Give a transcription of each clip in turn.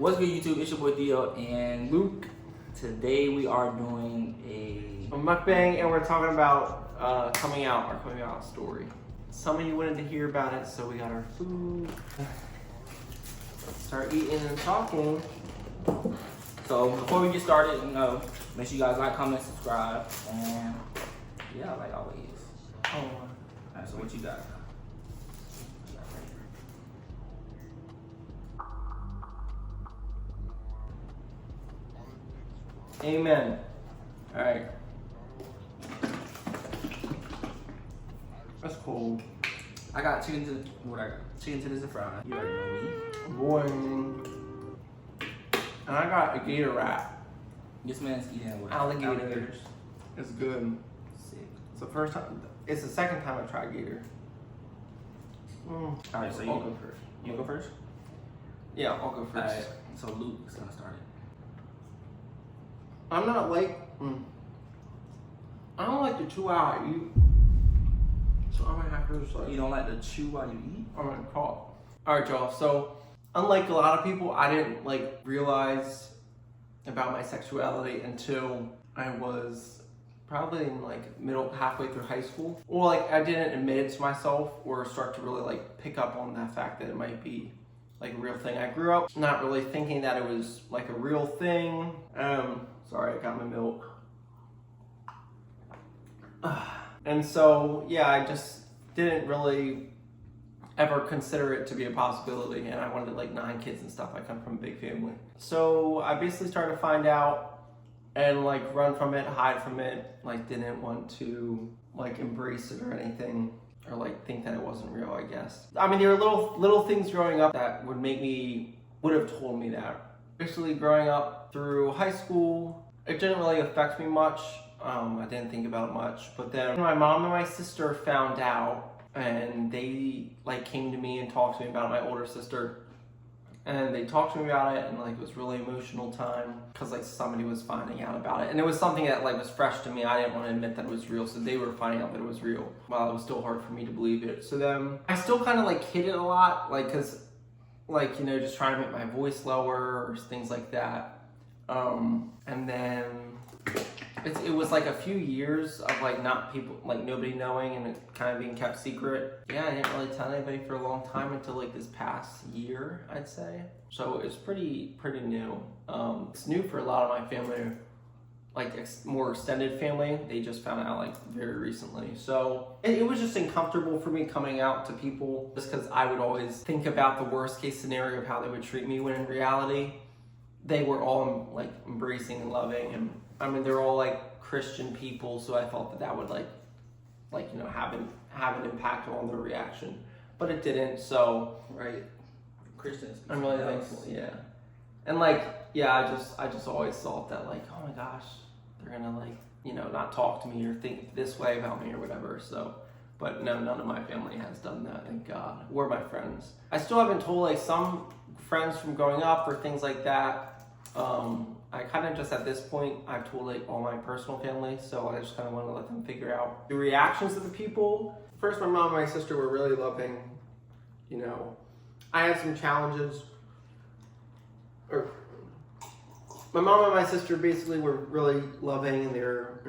What's good, YouTube? It's your boy Theo and Luke. Today we are doing a mukbang, and we're talking about our coming out story. Some of you wanted to hear about it, so we got our food. Let's start eating and talking. So before we get started, make sure you guys like, comment, subscribe, and yeah, like always. Alright, so what you got? Amen. All right. That's cool. I got chicken tenders and fries. You already know me. Boing. And I got a gator wrap. This man's eating with Alligators. It's good. Sick. It's the first time. It's the second time I tried gator. Alright, so I'll go first. You go first? Yeah, I'll go first. Alright, so Luke's gonna start it. I'm not like, I don't like to chew out I eat. So I'm gonna have to just like. You don't like to chew while you eat? I'm gonna call. Alright, y'all. So, unlike a lot of people, I didn't like realize about my sexuality until I was probably in like halfway through high school. Or like I didn't admit it to myself or start to really like pick up on that fact that it might be like a real thing. I grew up not really thinking that it was like a real thing. Sorry, I got my milk. And so, yeah, I just didn't really ever consider it to be a possibility. And I wanted like 9 kids and stuff. I come from a big family. So I basically started to find out and like run from it, hide from it. Like didn't want to like embrace it or anything. Or like think that it wasn't real, I guess. I mean, there were little things growing up that would have told me that. Basically growing up through high school, it didn't really affect me much. I didn't think about it much. But then my mom and my sister found out, and they like came to me and talked to me about my older sister. And they talked to me about it, and like it was really emotional time because like somebody was finding out about it, and it was something that like was fresh to me. I didn't want to admit that it was real, so they were finding out that it was real. While it was still hard for me to believe it. So then I still kind of like hid it a lot, like because like just trying to make my voice lower or things like that. And then it was like a few years of like nobody knowing and it kind of being kept secret. Yeah, I didn't really tell anybody for a long time until like this past year, I'd say. So it was pretty new. It's new for a lot of my family, like more extended family. They just found out like very recently. So it was just uncomfortable for me coming out to people just because I would always think about the worst case scenario of how they would treat me, when in reality, they were all like embracing and loving, and I mean they're all like Christian people, so I thought that would have an impact on their reaction, but it didn't. So Right. Christians. I'm really thankful. Yeah, and like I just always thought that like, oh my gosh, they're gonna like not talk to me or think this way about me or whatever. So, but no, none of my family has done that, thank God, or my friends. I still haven't told like some friends from growing up or things like that. I kind of just at this point I've told like all my personal family, so I just kind of want to let them figure out the reactions of the people. First, my mom and my sister were really loving. I had some challenges. My mom and my sister basically were really loving in their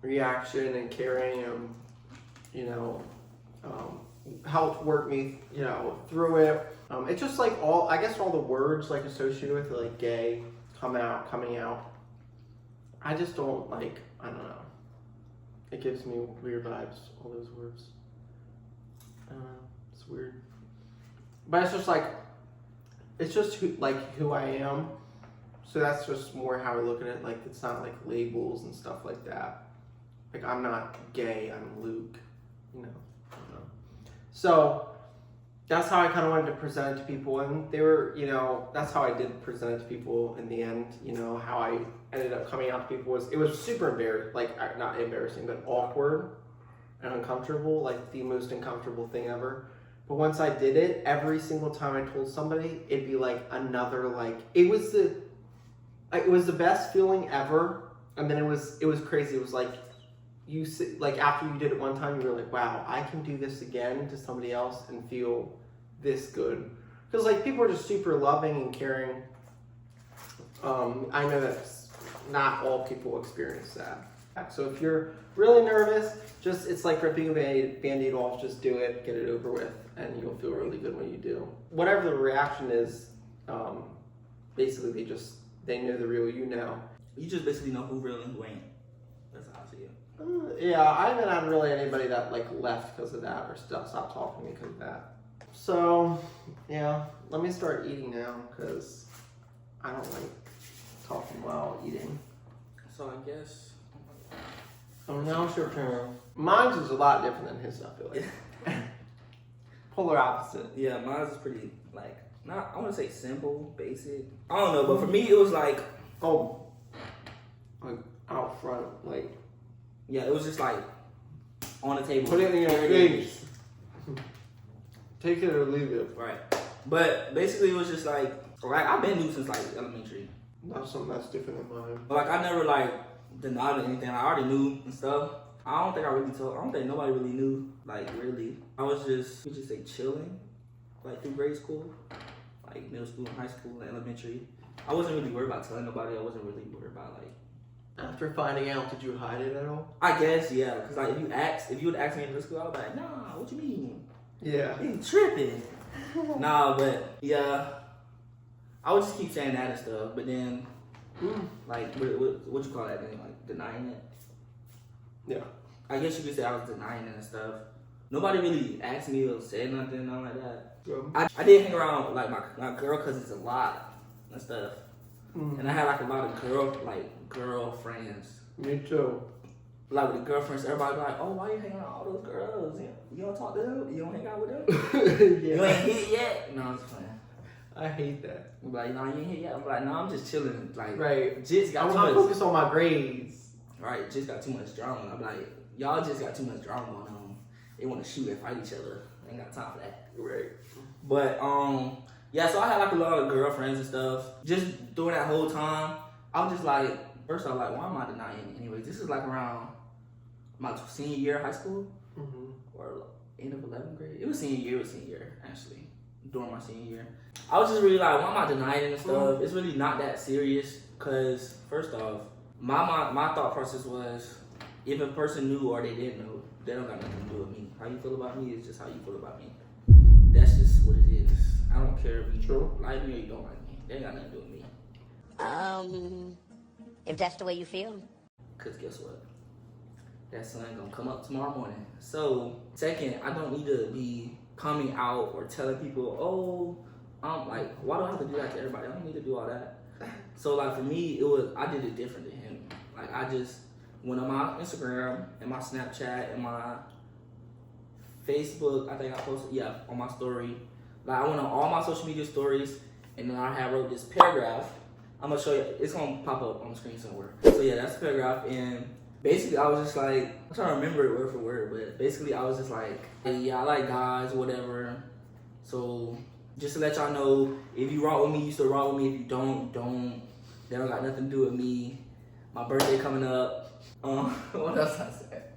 reaction and caring, and helped work me through it. It's just like all the words like associated with it, like gay, coming out. I just don't like, I don't know. It gives me weird vibes, all those words. It's weird. But it's just who I am. So that's just more how I look at it. Like it's not like labels and stuff like that. Like I'm not gay, I'm Luke, I don't know. So that's how I kind of wanted to present it to people, and they were, that's how I did present it to people in the end. How I ended up coming out to people was super embarrassing, like not embarrassing, but awkward and uncomfortable, like the most uncomfortable thing ever. But once I did it, every single time I told somebody, it'd be like another it was the best feeling ever, and then it was crazy. It was like after you did it one time, you were like, wow, I can do this again to somebody else and feel this good. because like people are just super loving and caring. I know that not all people experience that. So if you're really nervous, it's like ripping a band-aid off. Just do it, get it over with, and you'll feel really good when you do. Whatever the reaction is, basically they know the real you now. You just basically know who real and who ain't. That's how I see it. Yeah, I haven't had really anybody that like left because of that or stopped talking to me because of that. So yeah, let me start eating now because I don't like talking while eating. So I guess. Oh, now it's your turn. Mine's is a lot different than his, I feel like. Polar opposite. Yeah, mine's is pretty, like, not, I want to say simple, basic. I don't know, but for me, it was like. Oh, like out front, like. Yeah, it was just like on the table. Put it in your face. Take it or leave it. Right. But basically, it was just like I've been new since like elementary. Not something that's different than mine. But like I never like denied anything. I already knew and stuff. I don't think nobody really knew. Like really, I was just we just say chilling, like through grade school, like middle school, high school, and elementary. I wasn't really worried about telling nobody. I wasn't really worried about like. After finding out, did you hide it at all? I guess yeah, because like if you would ask me in middle school, I would be like, nah, what you mean? Yeah. You tripping? Nah, but yeah, I would just keep saying that and stuff. But then, like, what you call that then? Like denying it? Yeah. I guess you could say I was denying it and stuff. Nobody really asked me or said nothing, nothing like that. Yeah. I did hang around like my girl cousins a lot and stuff, and I had like a lot of girl friends. Me too. Like with the girlfriends, everybody like, oh, why you hanging out with all those girls? You don't talk to them? You don't hang out with them? Yeah. You ain't hit yet? No, I'm just playing. I hate that. I'm like, no, you ain't hit yet. I'm like, no, I'm just chilling. Like, right. Just got I'm too not much. focused on my grades. Right, just got too much drama. I'm like, y'all just got too much drama going on. They want to shoot and fight each other. I ain't got time for that. Right. But yeah. So I had like a lot of girlfriends and stuff. Just during that whole time, I was just like, first I was like, why am I denying it? Anyways, this is like around my senior year of high school, or end of 11th grade. It was senior year, actually, during my senior year. I was just really like, why am I denying it and stuff? It's really not that serious, because first off, my thought process was, if a person knew or they didn't know, they don't got nothing to do with me. How you feel about me is just how you feel about me. That's just what it is. I don't care if you like me or you don't like me. They ain't got nothing to do with me. If that's the way you feel. Because guess what? That sun gonna come up tomorrow morning. So, second, I don't need to be coming out or telling people, oh, I'm like, why do I have to do that to everybody? I don't need to do all that. So, like, for me, I did it different than him. Like, I just went on my Instagram and my Snapchat and my Facebook, I think I posted, on my story. Like, I went on all my social media stories, and then I wrote this paragraph. I'm gonna show you, it's gonna pop up on the screen somewhere. So yeah, that's the paragraph, and basically I was just like, I'm trying to remember it word for word, but basically I was just like, hey, yeah, I like guys, whatever. So just to let y'all know, if you rock with me, you still rock with me. If you don't. They don't got nothing to do with me. My birthday coming up. What else I said?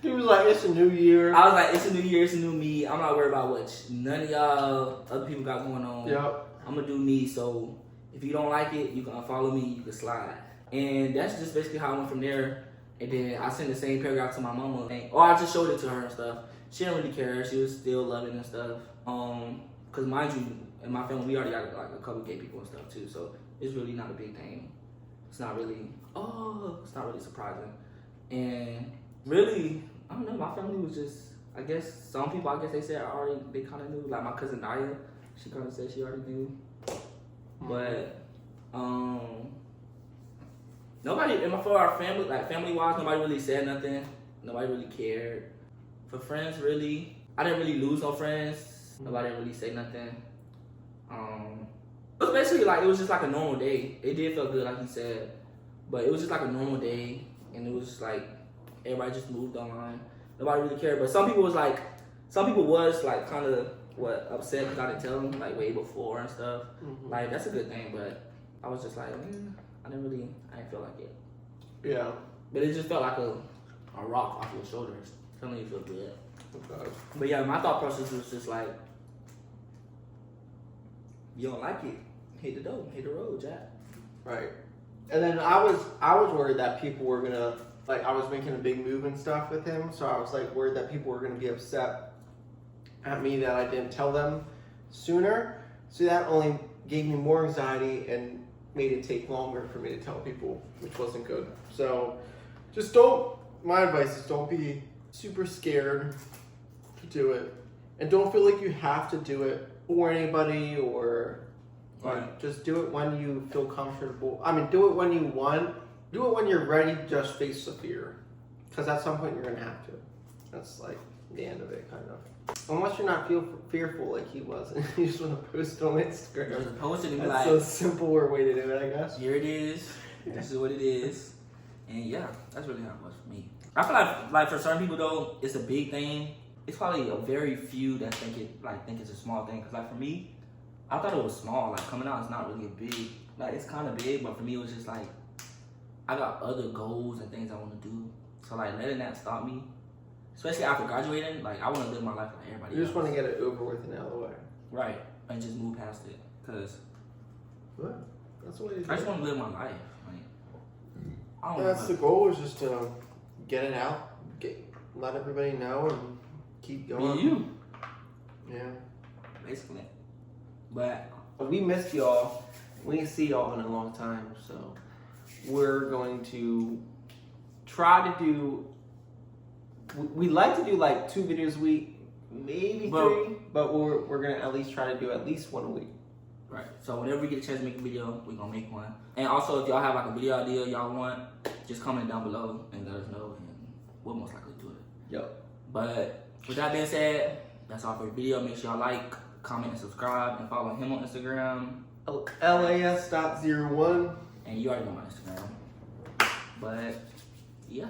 He was like, it's a new year. I was like, it's a new year, it's a new me. I'm not worried about what none of y'all other people got going on. Yep. I'm gonna do me, so if you don't like it, you can unfollow me, you can slide. And that's just basically how I went from there. And then I sent the same paragraph to my mama. I just showed it to her and stuff. She didn't really care. She was still loving and stuff. Cause mind you, in my family, we already got like a couple gay people and stuff too. So it's really not a big thing. It's not really surprising. And really, I don't know, my family was just, I guess they said they kind of knew. Like my cousin Naya, she kind of said she already knew. But nobody, for our family, like family-wise, nobody really said nothing. Nobody really cared. For friends, really, I didn't really lose no friends. Nobody really say nothing. It was basically like, it was just like a normal day. It did feel good, like he said, but it was just like a normal day, and it was just like everybody just moved on. Nobody really cared, but some people was like kind of upset because I didn't tell them like way before and stuff. Like that's a good thing, but I was just like, I didn't feel like it. Yeah. But it just felt like a rock off your shoulders. Suddenly you feel good. Okay. But yeah, my thought process was just like, If you don't like it, hit the door, hit the road, Jack. Right. And then I was worried that people were gonna, like, I was making a big move and stuff with him, so I was like worried that people were gonna be upset at me that I didn't tell them sooner. So that only gave me more anxiety and made it take longer for me to tell people, which wasn't good. So just my advice is don't be super scared to do it. And don't feel like you have to do it for anybody or Right. just do it when you feel comfortable. I mean, do it when you want. Do it when you're ready to just face the fear. Because at some point you're going to have to. That's like the end of it, kind of. Unless you're not fearful like he was. And you just want to post on Instagram. Just post it and be That's like, a simpler way to do it, I guess. here it is. This is what it is. And yeah, that's really how it was for me. I feel like for certain people though, it's a big thing. It's probably a very few that think it's a small thing. Cause like for me, I thought it was small. Like coming out is not really big. Like it's kind of big, but for me it was just like I got other goals and things I want to do. So like letting that stop me, especially after graduating, like I want to live my life like everybody else. You just want to get it over with and out of the way. Right, and just move past it. Cause What? That's the way to do I just it. want to live my life. Like I don't That's the know. goal, is just to get it out, let everybody know, and keep going. Be you, Yeah. basically. But We missed y'all. We didn't see y'all in a long time, so we're going to try to do. We like to do like 2 videos a week, maybe 3, but we're gonna at least try to do at least 1 a week. right. So whenever we get a chance to make a video, we're gonna make one. And also, if y'all have like a video idea y'all want, just comment down below and let us know, and we'll most likely do it. Yep. But with that being said, that's all for the video. Make sure y'all like, comment, and subscribe, and follow him on Instagram. LAS.01. And you already know my Instagram. But yeah.